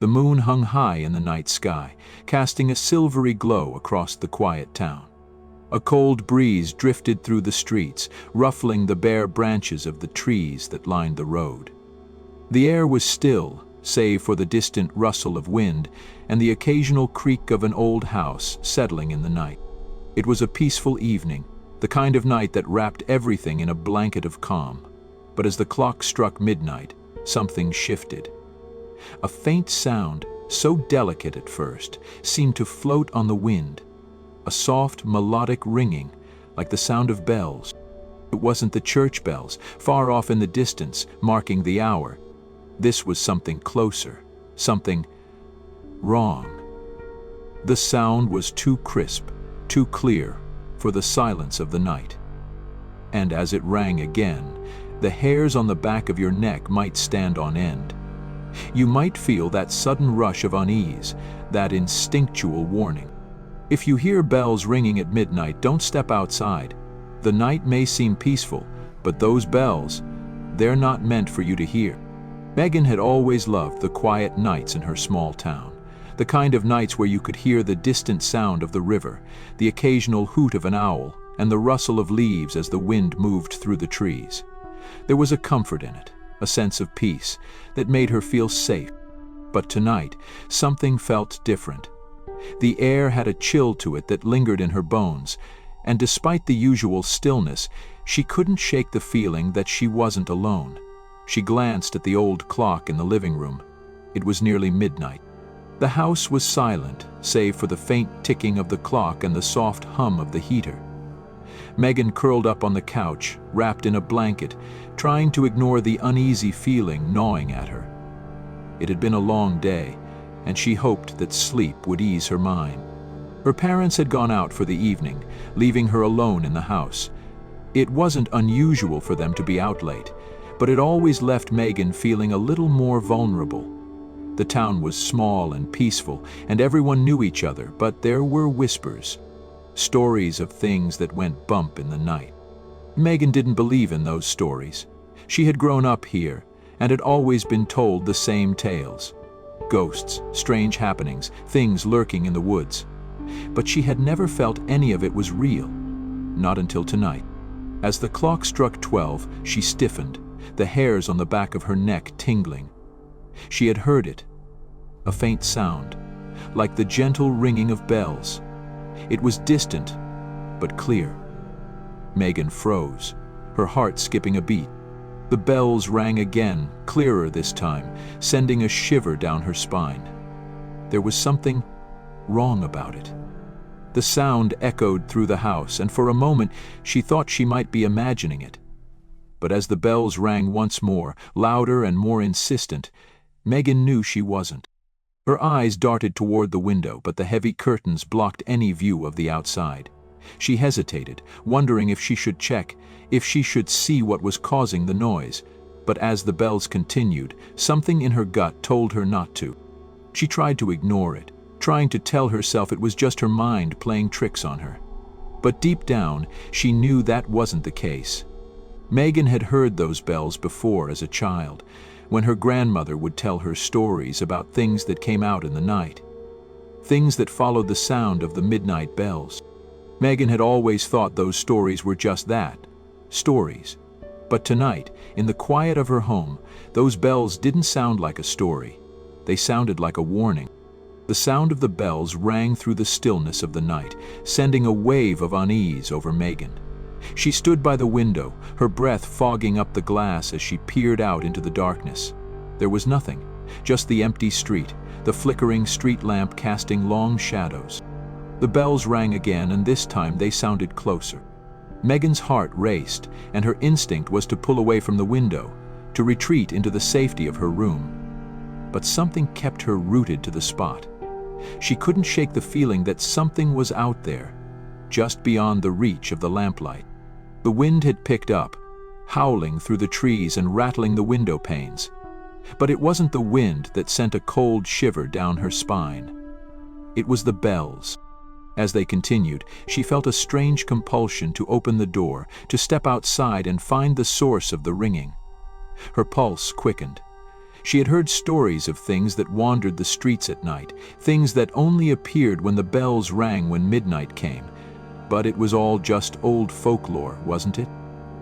The moon hung high in the night sky, casting a silvery glow across the quiet town. A cold breeze drifted through the streets, ruffling the bare branches of the trees that lined the road. The air was still, save for the distant rustle of wind and the occasional creak of an old house settling in the night. It was a peaceful evening, the kind of night that wrapped everything in a blanket of calm. But as the clock struck midnight, something shifted. A faint sound, so delicate at first, seemed to float on the wind. A soft, melodic ringing, like the sound of bells. It wasn't the church bells, far off in the distance, marking the hour. This was something closer, something wrong. The sound was too crisp, too clear, for the silence of the night. And as it rang again, the hairs on the back of your neck might stand on end. You might feel that sudden rush of unease, that instinctual warning. If you hear bells ringing at midnight, don't step outside. The night may seem peaceful, but those bells, they're not meant for you to hear. Megan had always loved the quiet nights in her small town, the kind of nights where you could hear the distant sound of the river, the occasional hoot of an owl, and the rustle of leaves as the wind moved through the trees. There was a comfort in it, a sense of peace, that made her feel safe. But tonight, something felt different. The air had a chill to it that lingered in her bones, and despite the usual stillness, she couldn't shake the feeling that she wasn't alone. She glanced at the old clock in the living room. It was nearly midnight. The house was silent, save for the faint ticking of the clock and the soft hum of the heater. Megan curled up on the couch, wrapped in a blanket, trying to ignore the uneasy feeling gnawing at her. It had been a long day, and she hoped that sleep would ease her mind. Her parents had gone out for the evening, leaving her alone in the house. It wasn't unusual for them to be out late, but it always left Megan feeling a little more vulnerable. The town was small and peaceful, and everyone knew each other, but there were whispers, stories of things that went bump in the night. Megan didn't believe in those stories. She had grown up here, and had always been told the same tales. Ghosts, strange happenings, things lurking in the woods. But she had never felt any of it was real. Not until tonight. As the clock struck 12, she stiffened, the hairs on the back of her neck tingling. She had heard it. A faint sound, like the gentle ringing of bells. It was distant, but clear. Megan froze, her heart skipping a beat. The bells rang again, clearer this time, sending a shiver down her spine. There was something wrong about it. The sound echoed through the house, and for a moment she thought she might be imagining it. But as the bells rang once more, louder and more insistent, Megan knew she wasn't. Her eyes darted toward the window, but the heavy curtains blocked any view of the outside. She hesitated, wondering if she should check, if she should see what was causing the noise. But as the bells continued, something in her gut told her not to. She tried to ignore it, trying to tell herself it was just her mind playing tricks on her. But deep down, she knew that wasn't the case. Megan had heard those bells before as a child, when her grandmother would tell her stories about things that came out in the night. Things that followed the sound of the midnight bells. Megan had always thought those stories were just that, stories. But tonight, in the quiet of her home, those bells didn't sound like a story. They sounded like a warning. The sound of the bells rang through the stillness of the night, sending a wave of unease over Megan. She stood by the window, her breath fogging up the glass as she peered out into the darkness. There was nothing, just the empty street, the flickering street lamp casting long shadows. The bells rang again, and this time they sounded closer. Megan's heart raced, and her instinct was to pull away from the window, to retreat into the safety of her room. But something kept her rooted to the spot. She couldn't shake the feeling that something was out there, just beyond the reach of the lamplight. The wind had picked up, howling through the trees and rattling the window panes. But it wasn't the wind that sent a cold shiver down her spine. It was the bells. As they continued, she felt a strange compulsion to open the door, to step outside and find the source of the ringing. Her pulse quickened. She had heard stories of things that wandered the streets at night, things that only appeared when the bells rang when midnight came. But it was all just old folklore, wasn't it?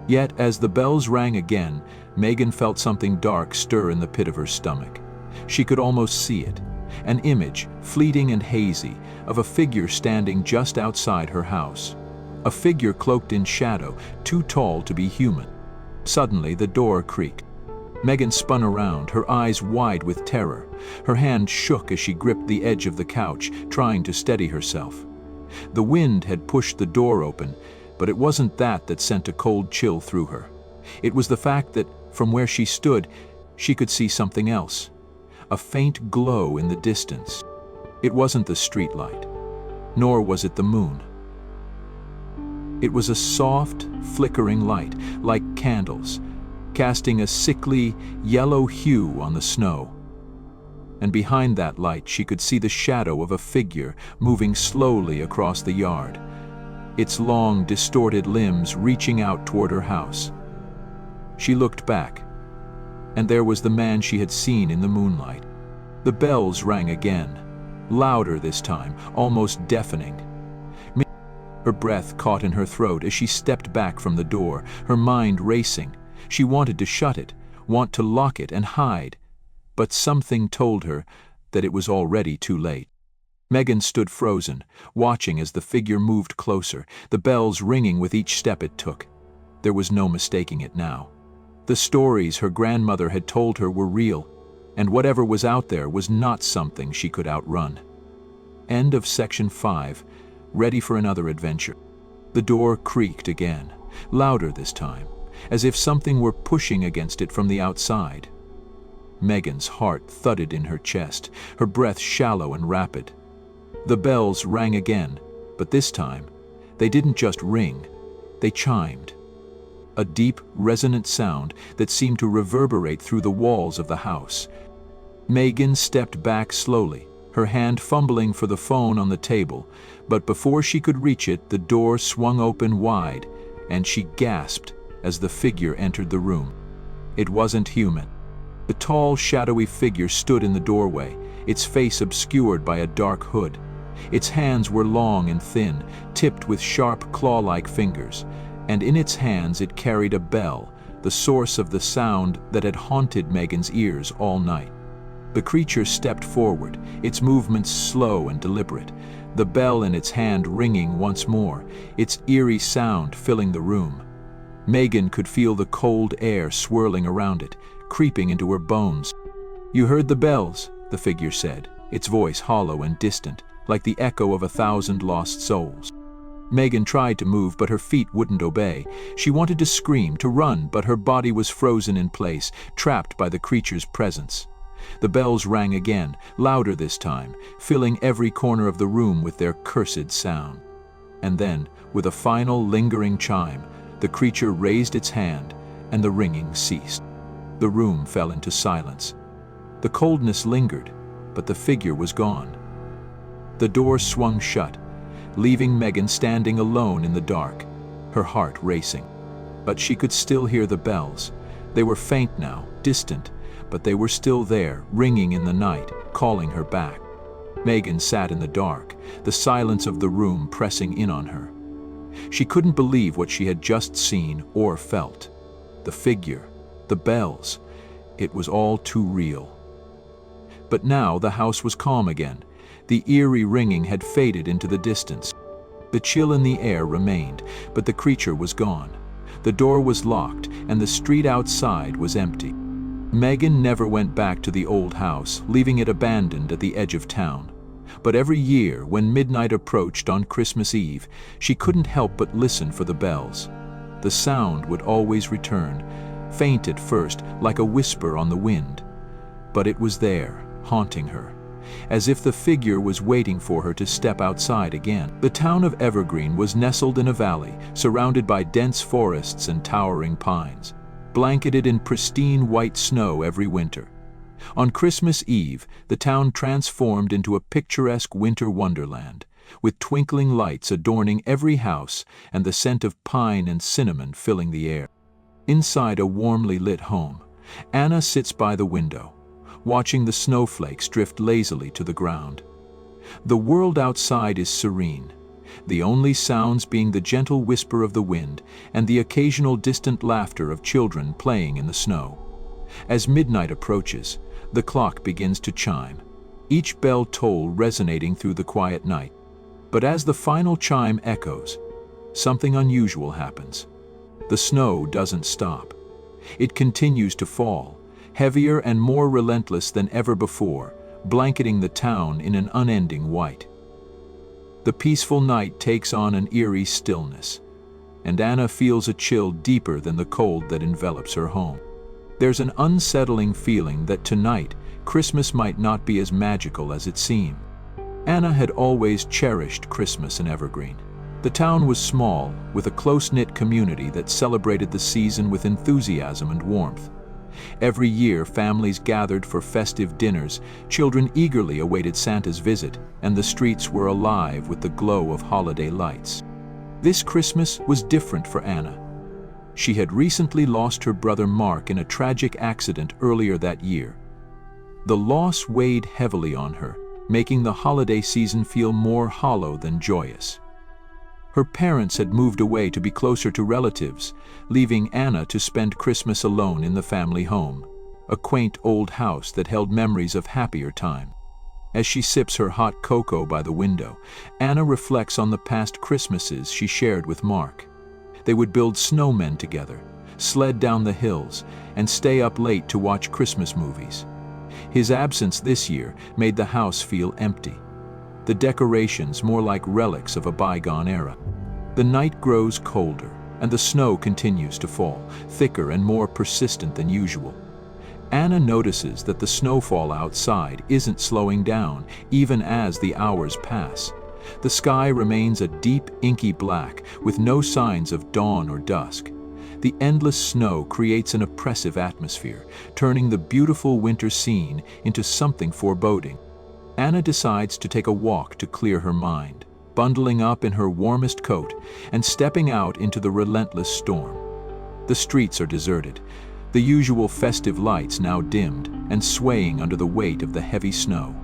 Yet, as the bells rang again, Megan felt something dark stir in the pit of her stomach. She could almost see it, an image, fleeting and hazy, of a figure standing just outside her house. A figure cloaked in shadow, too tall to be human. Suddenly, the door creaked. Megan spun around, her eyes wide with terror. Her hand shook as she gripped the edge of the couch, trying to steady herself. The wind had pushed the door open, but it wasn't that sent a cold chill through her. It was the fact that, from where she stood, she could see something else. A faint glow in the distance. It wasn't the streetlight, nor was it the moon. It was a soft, flickering light, like candles, casting a sickly, yellow hue on the snow. And behind that light she could see the shadow of a figure moving slowly across the yard, its long, distorted limbs reaching out toward her house. She looked back, and there was the man she had seen in the moonlight. The bells rang again, louder this time, almost deafening. Her breath caught in her throat as she stepped back from the door, her mind racing. She wanted to shut it, want to lock it and hide, but something told her that it was already too late. Megan stood frozen, watching as the figure moved closer, the bells ringing with each step it took. There was no mistaking it now. The stories her grandmother had told her were real, and whatever was out there was not something she could outrun. End of section 5. Ready for another adventure. The door creaked again, louder this time, as if something were pushing against it from the outside. Megan's heart thudded in her chest, her breath shallow and rapid. The bells rang again, but this time, they didn't just ring, they chimed. A deep, resonant sound that seemed to reverberate through the walls of the house. Megan stepped back slowly, her hand fumbling for the phone on the table, but before she could reach it, the door swung open wide, and she gasped as the figure entered the room. It wasn't human. The tall, shadowy figure stood in the doorway, its face obscured by a dark hood. Its hands were long and thin, tipped with sharp, claw-like fingers, and in its hands it carried a bell, the source of the sound that had haunted Megan's ears all night. The creature stepped forward, its movements slow and deliberate, the bell in its hand ringing once more, its eerie sound filling the room. Megan could feel the cold air swirling around it, creeping into her bones. "You heard the bells," the figure said, its voice hollow and distant, like the echo of 1,000 lost souls. Megan tried to move, but her feet wouldn't obey. She wanted to scream, to run, but her body was frozen in place, trapped by the creature's presence. The bells rang again, louder this time, filling every corner of the room with their cursed sound. And then, with a final lingering chime, the creature raised its hand, and the ringing ceased. The room fell into silence. The coldness lingered, but the figure was gone. The door swung shut, leaving Megan standing alone in the dark, her heart racing. But she could still hear the bells. They were faint now, distant, but they were still there, ringing in the night, calling her back. Megan sat in the dark, the silence of the room pressing in on her. She couldn't believe what she had just seen or felt. The figure, the bells, it was all too real. But now the house was calm again. The eerie ringing had faded into the distance. The chill in the air remained, but the creature was gone. The door was locked, and the street outside was empty. Megan never went back to the old house, leaving it abandoned at the edge of town. But every year, when midnight approached on Christmas Eve, she couldn't help but listen for the bells. The sound would always return, faint at first, like a whisper on the wind. But it was there, haunting her, as if the figure was waiting for her to step outside again. The town of Evergreen was nestled in a valley, surrounded by dense forests and towering pines, blanketed in pristine white snow every winter. On Christmas Eve, the town transformed into a picturesque winter wonderland, with twinkling lights adorning every house and the scent of pine and cinnamon filling the air. Inside a warmly lit home, Anna sits by the window, watching the snowflakes drift lazily to the ground. The world outside is serene, the only sounds being the gentle whisper of the wind and the occasional distant laughter of children playing in the snow. As midnight approaches, the clock begins to chime, each bell toll resonating through the quiet night. But as the final chime echoes, something unusual happens. The snow doesn't stop. It continues to fall, heavier and more relentless than ever before, blanketing the town in an unending white. The peaceful night takes on an eerie stillness, and Anna feels a chill deeper than the cold that envelops her home. There's an unsettling feeling that tonight, Christmas might not be as magical as it seemed. Anna had always cherished Christmas in Evergreen. The town was small, with a close-knit community that celebrated the season with enthusiasm and warmth. Every year, families gathered for festive dinners, children eagerly awaited Santa's visit, and the streets were alive with the glow of holiday lights. This Christmas was different for Anna. She had recently lost her brother Mark in a tragic accident earlier that year. The loss weighed heavily on her, making the holiday season feel more hollow than joyous. Her parents had moved away to be closer to relatives, leaving Anna to spend Christmas alone in the family home, a quaint old house that held memories of happier time. As she sips her hot cocoa by the window, Anna reflects on the past Christmases she shared with Mark. They would build snowmen together, sled down the hills, and stay up late to watch Christmas movies. His absence this year made the house feel empty, the decorations more like relics of a bygone era. The night grows colder, and the snow continues to fall, thicker and more persistent than usual. Anna notices that the snowfall outside isn't slowing down, even as the hours pass. The sky remains a deep, inky black, with no signs of dawn or dusk. The endless snow creates an oppressive atmosphere, turning the beautiful winter scene into something foreboding. Anna decides to take a walk to clear her mind, bundling up in her warmest coat and stepping out into the relentless storm. The streets are deserted, the usual festive lights now dimmed and swaying under the weight of the heavy snow.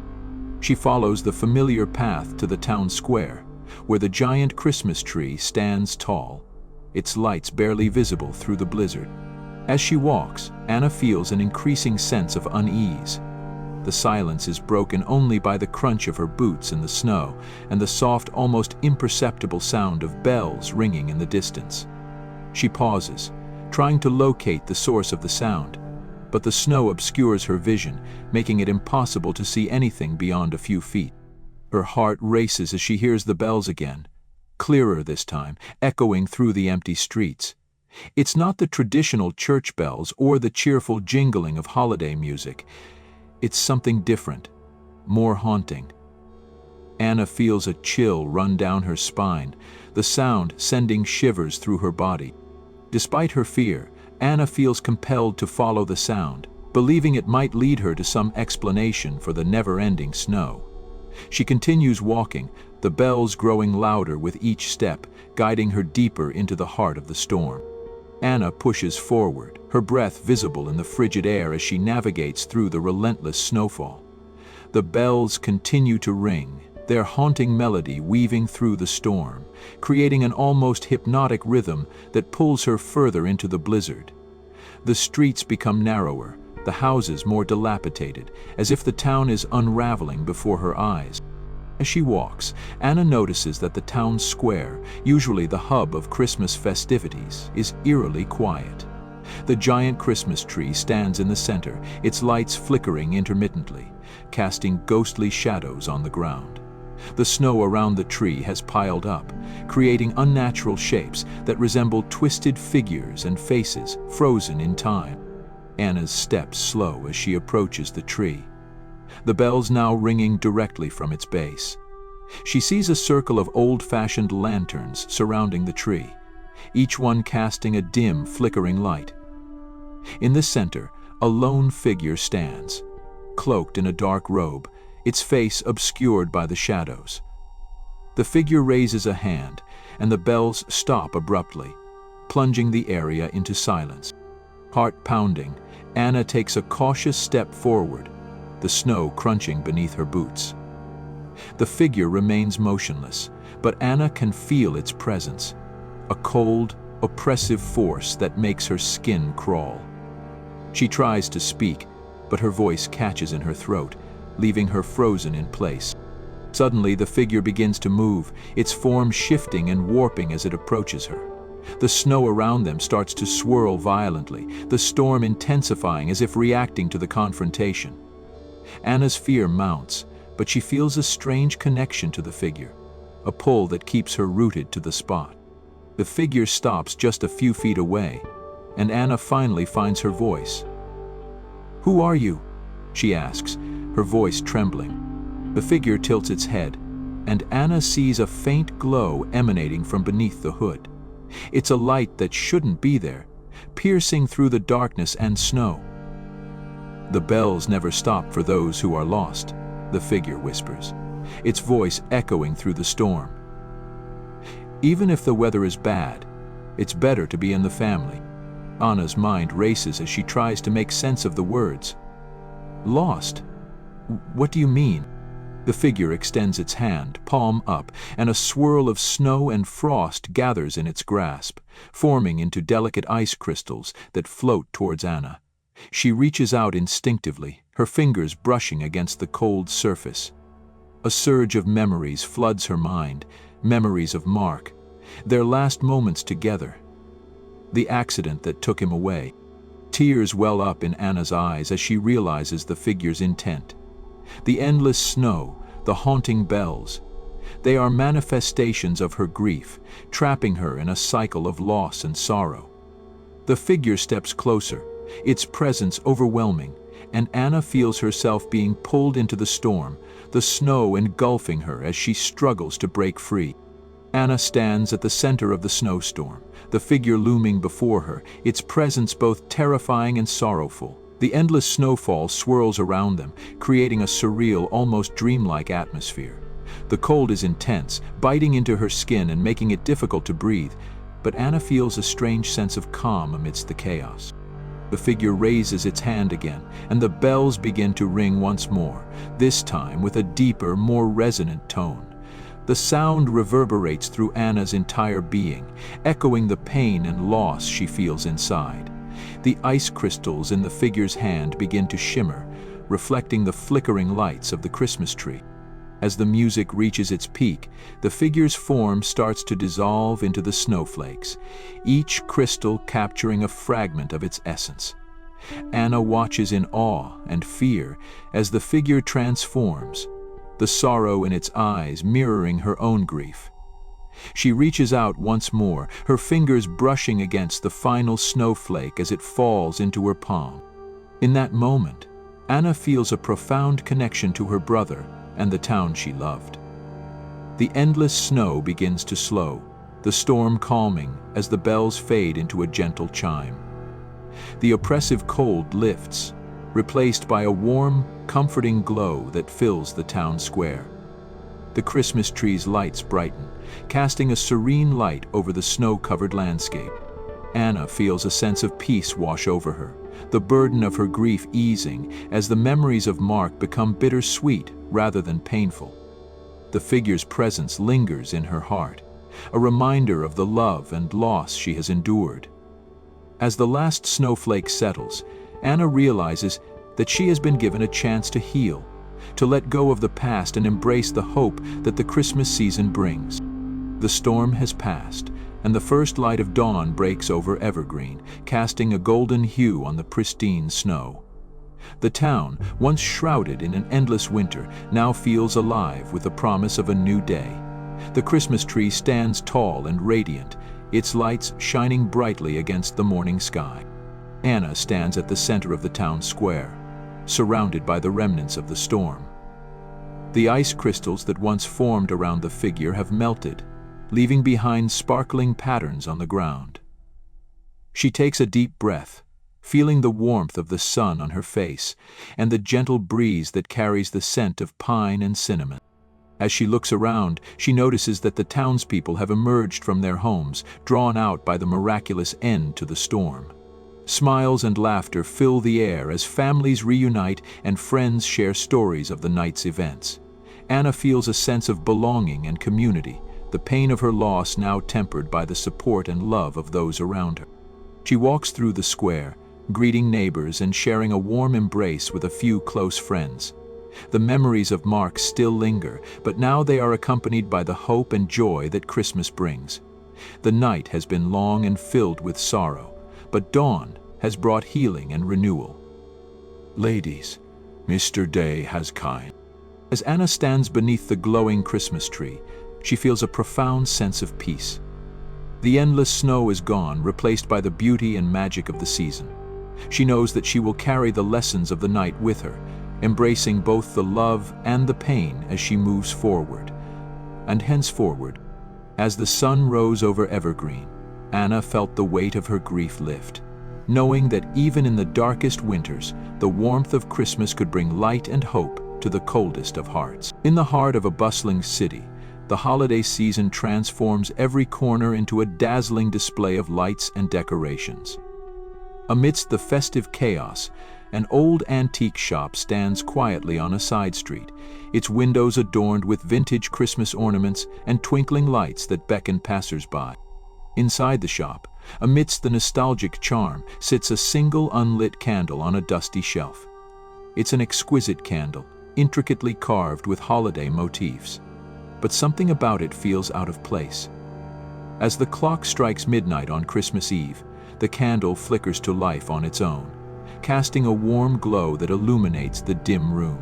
She follows the familiar path to the town square, where the giant Christmas tree stands tall, its lights barely visible through the blizzard. As she walks, Anna feels an increasing sense of unease. The silence is broken only by the crunch of her boots in the snow and the soft, almost imperceptible sound of bells ringing in the distance. She pauses, trying to locate the source of the sound, but the snow obscures her vision, making it impossible to see anything beyond a few feet. Her heart races as she hears the bells again, clearer this time, echoing through the empty streets. It's not the traditional church bells or the cheerful jingling of holiday music. It's something different, more haunting. Anna feels a chill run down her spine, the sound sending shivers through her body. Despite her fear, Anna feels compelled to follow the sound, believing it might lead her to some explanation for the never-ending snow. She continues walking, the bells growing louder with each step, guiding her deeper into the heart of the storm. Anna pushes forward, her breath visible in the frigid air as she navigates through the relentless snowfall. The bells continue to ring, their haunting melody weaving through the storm, creating an almost hypnotic rhythm that pulls her further into the blizzard. The streets become narrower, the houses more dilapidated, as if the town is unraveling before her eyes. As she walks, Anna notices that the town square, usually the hub of Christmas festivities, is eerily quiet. The giant Christmas tree stands in the center, its lights flickering intermittently, casting ghostly shadows on the ground. The snow around the tree has piled up, creating unnatural shapes that resemble twisted figures and faces frozen in time. Anna's steps slow as she approaches the tree, the bells now ringing directly from its base. She sees a circle of old-fashioned lanterns surrounding the tree, each one casting a dim, flickering light. In the center, a lone figure stands, cloaked in a dark robe, its face obscured by the shadows. The figure raises a hand, and the bells stop abruptly, plunging the area into silence. Heart pounding, Anna takes a cautious step forward, the snow crunching beneath her boots. The figure remains motionless, but Anna can feel its presence, a cold, oppressive force that makes her skin crawl. She tries to speak, but her voice catches in her throat, leaving her frozen in place. Suddenly, the figure begins to move, its form shifting and warping as it approaches her. The snow around them starts to swirl violently, the storm intensifying as if reacting to the confrontation. Anna's fear mounts, but she feels a strange connection to the figure, a pull that keeps her rooted to the spot. The figure stops just a few feet away, and Anna finally finds her voice. "Who are you?" she asks, her voice trembling. The figure tilts its head, and Anna sees a faint glow emanating from beneath the hood. It's a light that shouldn't be there, piercing through the darkness and snow. "The bells never stop for those who are lost," the figure whispers, its voice echoing through the storm. "Even if the weather is bad, it's better to be in the family." Anna's mind races as she tries to make sense of the words. "Lost? What do you mean?" The figure extends its hand, palm up, and a swirl of snow and frost gathers in its grasp, forming into delicate ice crystals that float towards Anna. She reaches out instinctively, her fingers brushing against the cold surface. A surge of memories floods her mind, memories of Mark, their last moments together, the accident that took him away. Tears well up in Anna's eyes as she realizes the figure's intent. The endless snow, the haunting bells, they are manifestations of her grief, trapping her in a cycle of loss and sorrow. The figure steps closer, its presence overwhelming, and Anna feels herself being pulled into the storm, the snow engulfing her as she struggles to break free. Anna stands at the center of the snowstorm, the figure looming before her, its presence both terrifying and sorrowful. The endless snowfall swirls around them, creating a surreal, almost dreamlike atmosphere. The cold is intense, biting into her skin and making it difficult to breathe, but Anna feels a strange sense of calm amidst the chaos. The figure raises its hand again, and the bells begin to ring once more, this time with a deeper, more resonant tone. The sound reverberates through Anna's entire being, echoing the pain and loss she feels inside. The ice crystals in the figure's hand begin to shimmer, reflecting the flickering lights of the Christmas tree. As the music reaches its peak, the figure's form starts to dissolve into the snowflakes, each crystal capturing a fragment of its essence. Anna watches in awe and fear as the figure transforms, the sorrow in its eyes mirroring her own grief. She reaches out once more, her fingers brushing against the final snowflake as it falls into her palm. In that moment, Anna feels a profound connection to her brother and the town she loved. The endless snow begins to slow, the storm calming as the bells fade into a gentle chime. The oppressive cold lifts, replaced by a warm, comforting glow that fills the town square. The Christmas tree's lights brighten, casting a serene light over the snow-covered landscape. Anna feels a sense of peace wash over her, the burden of her grief easing as the memories of Mark become bittersweet rather than painful. The figure's presence lingers in her heart, a reminder of the love and loss she has endured. As the last snowflake settles, Anna realizes that she has been given a chance to heal, to let go of the past and embrace the hope that the Christmas season brings. The storm has passed, and the first light of dawn breaks over Evergreen, casting a golden hue on the pristine snow. The town, once shrouded in an endless winter, now feels alive with the promise of a new day. The Christmas tree stands tall and radiant, its lights shining brightly against the morning sky. Anna stands at the center of the town square, surrounded by the remnants of the storm. The ice crystals that once formed around the figure have melted, leaving behind sparkling patterns on the ground. She takes a deep breath, feeling the warmth of the sun on her face and the gentle breeze that carries the scent of pine and cinnamon. As she looks around, she notices that the townspeople have emerged from their homes, drawn out by the miraculous end to the storm. Smiles and laughter fill the air as families reunite and friends share stories of the night's events. Anna feels a sense of belonging and community, the pain of her loss now tempered by the support and love of those around her. She walks through the square, greeting neighbors and sharing a warm embrace with a few close friends. The memories of Mark still linger, but now they are accompanied by the hope and joy that Christmas brings. The night has been long and filled with sorrow, but dawn has brought healing and renewal. Ladies, Mr. Day has kind. As Anna stands beneath the glowing Christmas tree, she feels a profound sense of peace. The endless snow is gone, replaced by the beauty and magic of the season. She knows that she will carry the lessons of the night with her, embracing both the love and the pain as she moves forward. And henceforward, as the sun rose over Evergreen, Anna felt the weight of her grief lift, knowing that even in the darkest winters, the warmth of Christmas could bring light and hope to the coldest of hearts. In the heart of a bustling city, the holiday season transforms every corner into a dazzling display of lights and decorations. Amidst the festive chaos, an old antique shop stands quietly on a side street, its windows adorned with vintage Christmas ornaments and twinkling lights that beckon passers-by. Inside the shop, amidst the nostalgic charm, sits a single unlit candle on a dusty shelf. It's an exquisite candle, intricately carved with holiday motifs. But something about it feels out of place. As the clock strikes midnight on Christmas Eve, the candle flickers to life on its own, casting a warm glow that illuminates the dim room.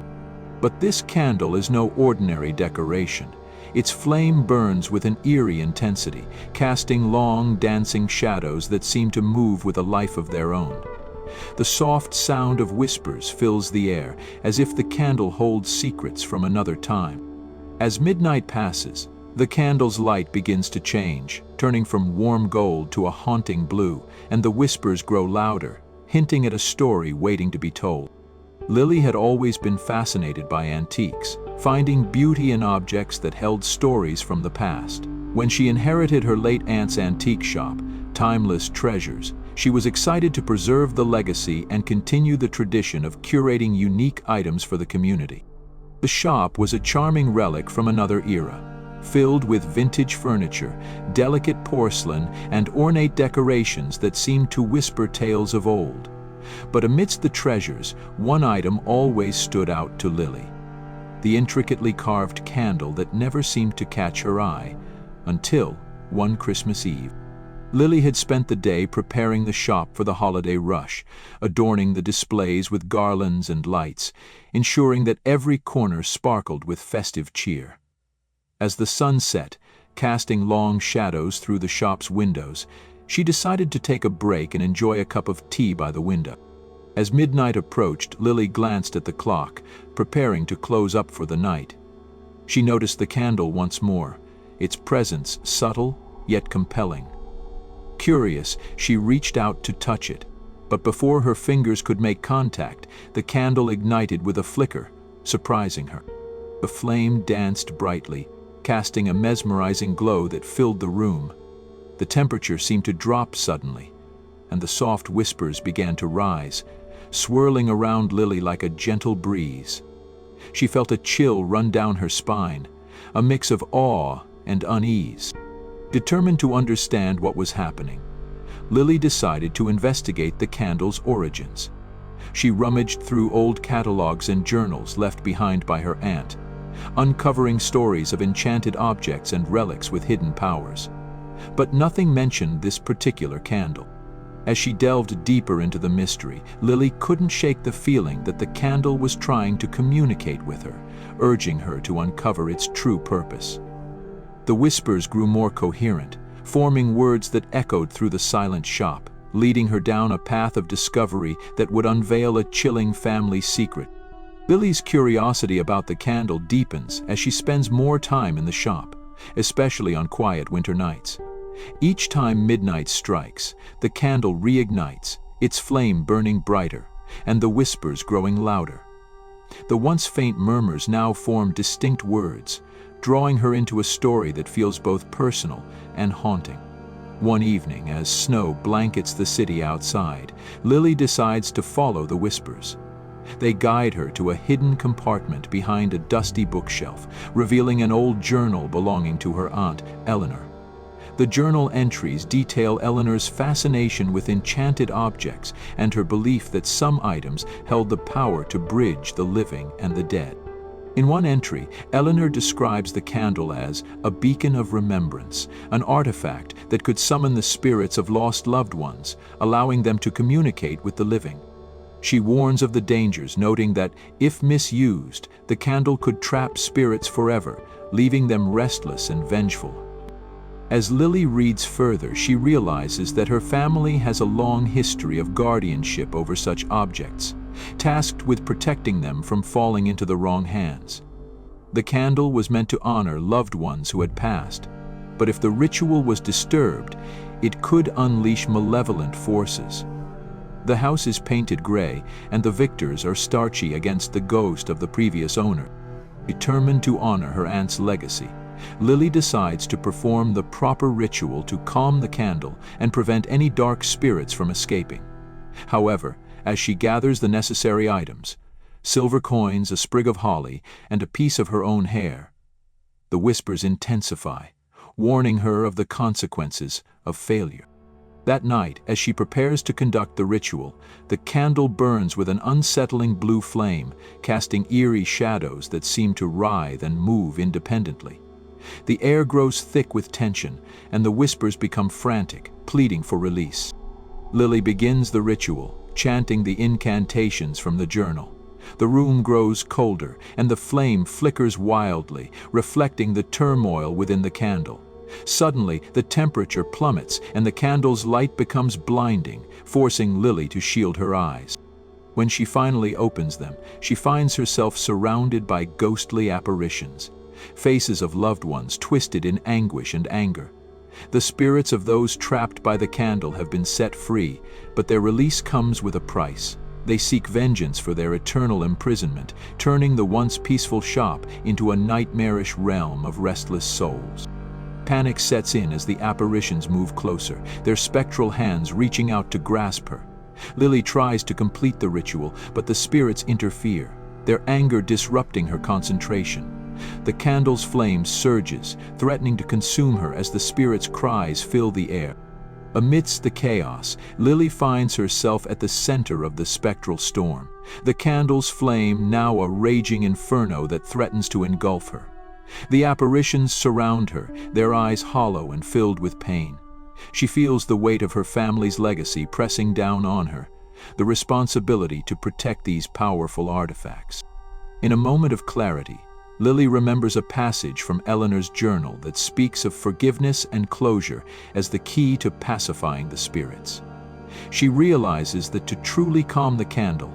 But this candle is no ordinary decoration. Its flame burns with an eerie intensity, casting long, dancing shadows that seem to move with a life of their own. The soft sound of whispers fills the air, as if the candle holds secrets from another time. As midnight passes, the candle's light begins to change, turning from warm gold to a haunting blue, and the whispers grow louder, hinting at a story waiting to be told. Lily had always been fascinated by antiques, finding beauty in objects that held stories from the past. When she inherited her late aunt's antique shop, Timeless Treasures, she was excited to preserve the legacy and continue the tradition of curating unique items for the community. The shop was a charming relic from another era, filled with vintage furniture, delicate porcelain, and ornate decorations that seemed to whisper tales of old. But amidst the treasures, one item always stood out to Lily: the intricately carved candle that never seemed to catch her eye, until one Christmas Eve. Lily had spent the day preparing the shop for the holiday rush, adorning the displays with garlands and lights, ensuring that every corner sparkled with festive cheer. As the sun set, casting long shadows through the shop's windows, she decided to take a break and enjoy a cup of tea by the window. As midnight approached, Lily glanced at the clock, preparing to close up for the night. She noticed the candle once more, its presence subtle yet compelling. Curious, she reached out to touch it, but before her fingers could make contact, the candle ignited with a flicker, surprising her. The flame danced brightly, casting a mesmerizing glow that filled the room. The temperature seemed to drop suddenly, and the soft whispers began to rise, swirling around Lily like a gentle breeze. She felt a chill run down her spine, a mix of awe and unease. Determined to understand what was happening, Lily decided to investigate the candle's origins. She rummaged through old catalogs and journals left behind by her aunt, uncovering stories of enchanted objects and relics with hidden powers. But nothing mentioned this particular candle. As she delved deeper into the mystery, Lily couldn't shake the feeling that the candle was trying to communicate with her, urging her to uncover its true purpose. The whispers grew more coherent, forming words that echoed through the silent shop, leading her down a path of discovery that would unveil a chilling family secret. Lily's curiosity about the candle deepens as she spends more time in the shop, especially on quiet winter nights. Each time midnight strikes, the candle reignites, its flame burning brighter, and the whispers growing louder. The once faint murmurs now form distinct words, drawing her into a story that feels both personal and haunting. One evening, as snow blankets the city outside, Lily decides to follow the whispers. They guide her to a hidden compartment behind a dusty bookshelf, revealing an old journal belonging to her aunt, Eleanor. The journal entries detail Eleanor's fascination with enchanted objects and her belief that some items held the power to bridge the living and the dead. In one entry, Eleanor describes the candle as a beacon of remembrance, an artifact that could summon the spirits of lost loved ones, allowing them to communicate with the living. She warns of the dangers, noting that, if misused, the candle could trap spirits forever, leaving them restless and vengeful. As Lily reads further, she realizes that her family has a long history of guardianship over such objects, tasked with protecting them from falling into the wrong hands. The candle was meant to honor loved ones who had passed, but if the ritual was disturbed, it could unleash malevolent forces. The house is painted gray, and the victors are starchy against the ghost of the previous owner. Determined to honor her aunt's legacy, Lily decides to perform the proper ritual to calm the candle and prevent any dark spirits from escaping. However, as she gathers the necessary items, silver coins, a sprig of holly, and a piece of her own hair, the whispers intensify, warning her of the consequences of failure. That night, as she prepares to conduct the ritual, the candle burns with an unsettling blue flame, casting eerie shadows that seem to writhe and move independently. The air grows thick with tension, and the whispers become frantic, pleading for release. Lily begins the ritual, chanting the incantations from the journal. The room grows colder, and the flame flickers wildly, reflecting the turmoil within the candle. Suddenly, the temperature plummets, and the candle's light becomes blinding, forcing Lily to shield her eyes. When she finally opens them, she finds herself surrounded by ghostly apparitions, faces of loved ones twisted in anguish and anger. The spirits of those trapped by the candle have been set free, but their release comes with a price. They seek vengeance for their eternal imprisonment, turning the once peaceful shop into a nightmarish realm of restless souls. Panic sets in as the apparitions move closer, their spectral hands reaching out to grasp her. Lily tries to complete the ritual, but the spirits interfere, their anger disrupting her concentration. The candle's flame surges, threatening to consume her as the spirits' cries fill the air. Amidst the chaos, Lily finds herself at the center of the spectral storm, the candle's flame now a raging inferno that threatens to engulf her. The apparitions surround her, their eyes hollow and filled with pain. She feels the weight of her family's legacy pressing down on her, the responsibility to protect these powerful artifacts. In a moment of clarity, Lily remembers a passage from Eleanor's journal that speaks of forgiveness and closure as the key to pacifying the spirits. She realizes that to truly calm the candle,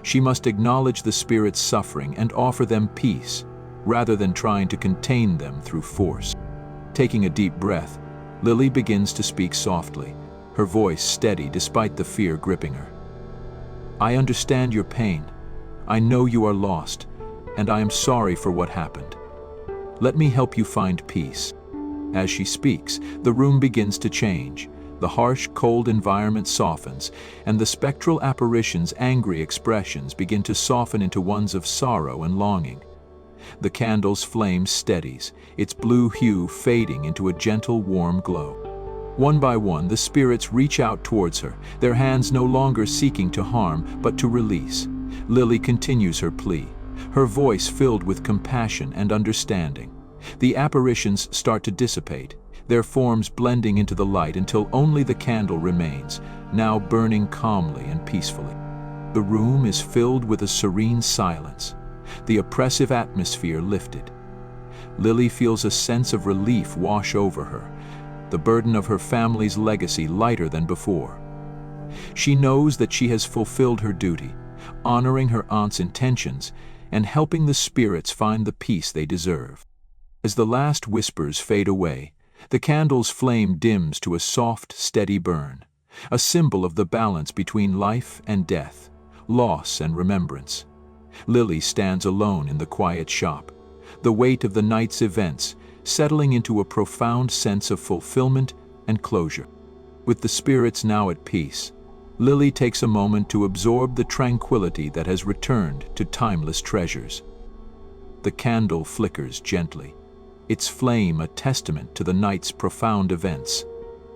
she must acknowledge the spirits' suffering and offer them peace, rather than trying to contain them through force. Taking a deep breath, Lily begins to speak softly, her voice steady despite the fear gripping her. "I understand your pain. I know you are lost, and I am sorry for what happened. Let me help you find peace." As she speaks, the room begins to change. The harsh, cold environment softens, and the spectral apparitions' angry expressions begin to soften into ones of sorrow and longing. The candle's flame steadies, its blue hue fading into a gentle, warm glow. One by one, the spirits reach out towards her, their hands no longer seeking to harm, but to release. Lily continues her plea, her voice filled with compassion and understanding. The apparitions start to dissipate, their forms blending into the light until only the candle remains, now burning calmly and peacefully. The room is filled with a serene silence, the oppressive atmosphere lifted. Lily feels a sense of relief wash over her, the burden of her family's legacy lighter than before. She knows that she has fulfilled her duty, honoring her aunt's intentions and helping the spirits find the peace they deserve. As the last whispers fade away, the candle's flame dims to a soft, steady burn, a symbol of the balance between life and death, loss and remembrance. Lily stands alone in the quiet shop, the weight of the night's events settling into a profound sense of fulfillment and closure. With the spirits now at peace, Lily takes a moment to absorb the tranquility that has returned to timeless treasures. The candle flickers gently, its flame a testament to the night's profound events.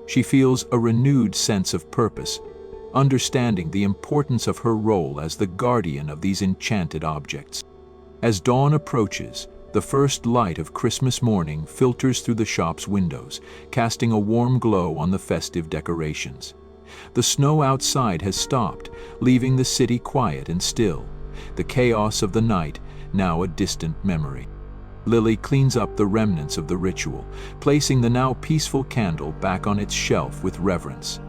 She feels a renewed sense of purpose, understanding the importance of her role as the guardian of these enchanted objects. As dawn approaches, the first light of Christmas morning filters through the shop's windows, casting a warm glow on the festive decorations. The snow outside has stopped, leaving the city quiet and still, the chaos of the night now a distant memory. Lily cleans up the remnants of the ritual, placing the now peaceful candle back on its shelf with reverence.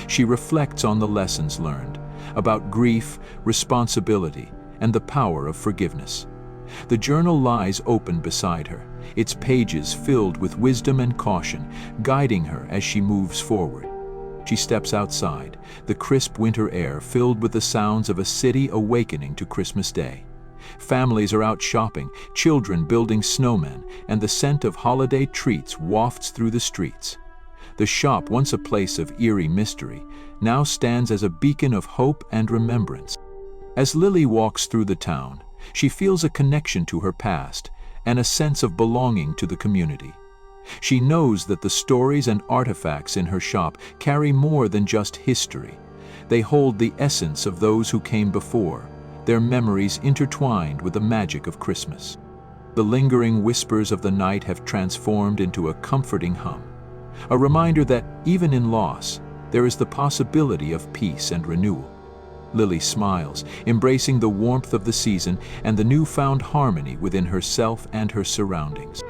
She reflects on the lessons learned about grief, responsibility, and the power of forgiveness. The journal lies open beside her, its pages filled with wisdom and caution, guiding her as she moves forward. She steps outside, the crisp winter air filled with the sounds of a city awakening to Christmas Day. Families are out shopping, children building snowmen, and the scent of holiday treats wafts through the streets. The shop, once a place of eerie mystery, now stands as a beacon of hope and remembrance. As Lily walks through the town, she feels a connection to her past and a sense of belonging to the community. She knows that the stories and artifacts in her shop carry more than just history. They hold the essence of those who came before, their memories intertwined with the magic of Christmas. The lingering whispers of the night have transformed into a comforting hum, a reminder that, even in loss, there is the possibility of peace and renewal. Lily smiles, embracing the warmth of the season and the newfound harmony within herself and her surroundings.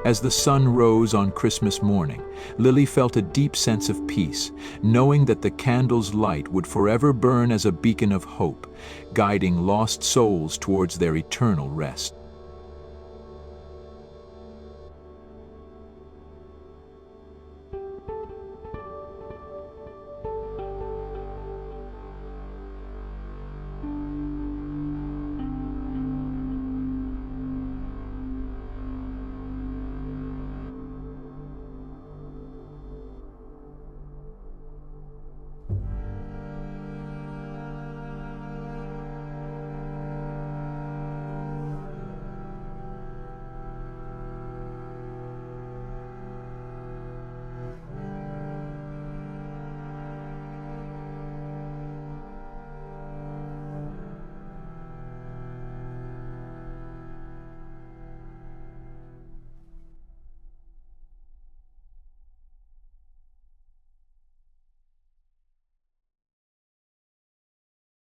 As the sun rose on Christmas morning, Lily felt a deep sense of peace, knowing that the candle's light would forever burn as a beacon of hope, guiding lost souls towards their eternal rest.